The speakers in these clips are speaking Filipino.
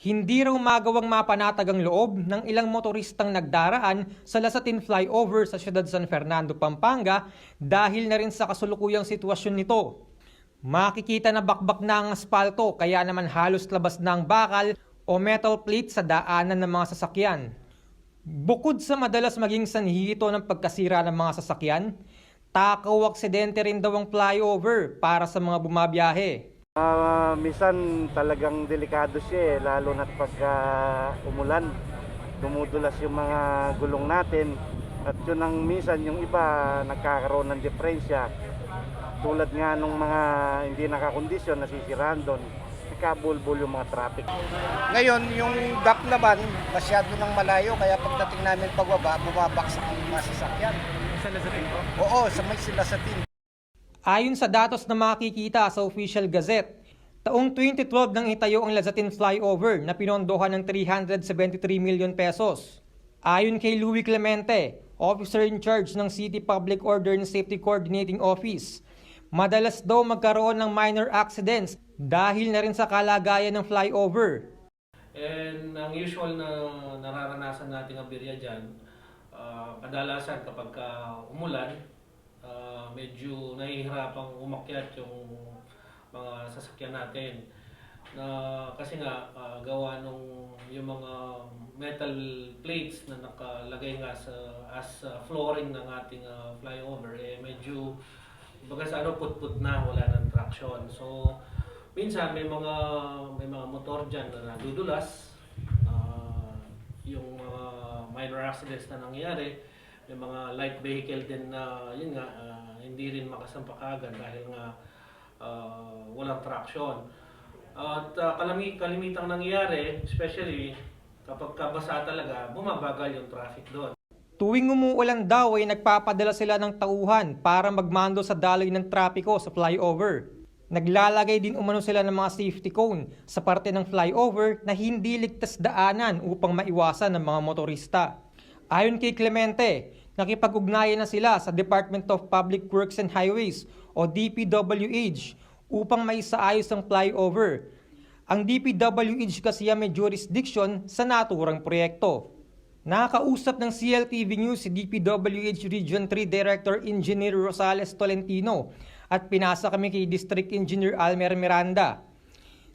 Hindi raw magawang mapanatag ang loob ng ilang motoristang nagdaraan sa Lazatin Flyover sa siyudad San Fernando, Pampanga dahil na rin sa kasulukuyang sitwasyon nito. Makikita na bakbak na ang aspalto kaya naman halos labas na ang bakal o metal plate sa daanan ng mga sasakyan. Bukod sa madalas maging sanhi ito ng pagkasira ng mga sasakyan, takaw aksidente rin daw ang flyover para sa mga bumabiyahe. Minsan talagang delikado siya lalo na pagka umulan, dumudulas yung mga gulong natin at yun ang minsan yung iba nagkakaroon ng diferensya tulad nga nung mga hindi nakakondisyon, nasisiraan doon, nakabulbul yung mga traffic. Ngayon yung gap naman masyado ng malayo kaya pagdating namin pagbaba bumabaksak ang mga sasakyan. Sa Lazatin po? Oo, sa may Lazatin. Ayon sa datos na makikita sa Official Gazette, taong 2012 nang itayo ang Lazatin Flyover na pinondohan ng 373 million pesos. Ayon kay Louis Clemente, officer in charge ng City Public Order and Safety Coordinating Office, madalas daw magkaroon ng minor accidents dahil na rin sa kalagayan ng flyover. And ang usual na nararanasan nating aberya dyan, kadalasan kapag umulan, medyo nahihirapang umakyat yung mga sasakyan natin kasi nga gawa nung yung mga metal plates na nakalagay nga as flooring ng ating flyover medyo baga sa put-put na, wala ng traction. So minsan may mga motor dyan na nadudulas, yung mga minor accidents na nangyayari. May mga light vehicle din na yun nga hindi rin makasampa agad dahil nga walang traction. At kalimitang nangyayari, especially kapag kabasa talaga, bumabagal yung traffic doon. Tuwing umuulan daw ay nagpapadala sila ng tauhan para magmando sa daloy ng trapiko sa flyover. Naglalagay din umano sila ng mga safety cone sa parte ng flyover na hindi ligtas daanan upang maiwasan ng mga motorista. Ayon kay Clemente, nakipag-ugnayan na sila sa Department of Public Works and Highways o DPWH upang maisaayos ang flyover. Ang DPWH kasi may jurisdiction sa naturang proyekto. Nakakausap ng CLTV News si DPWH Region 3 Director Engineer Rosales Tolentino at pinasa kami kay District Engineer Almer Miranda.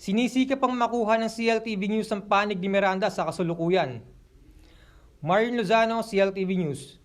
Sinisikap pang makuha ng CLTV News ang panig ni Miranda sa kasulukuyan. Marian Lozano, CLTV News.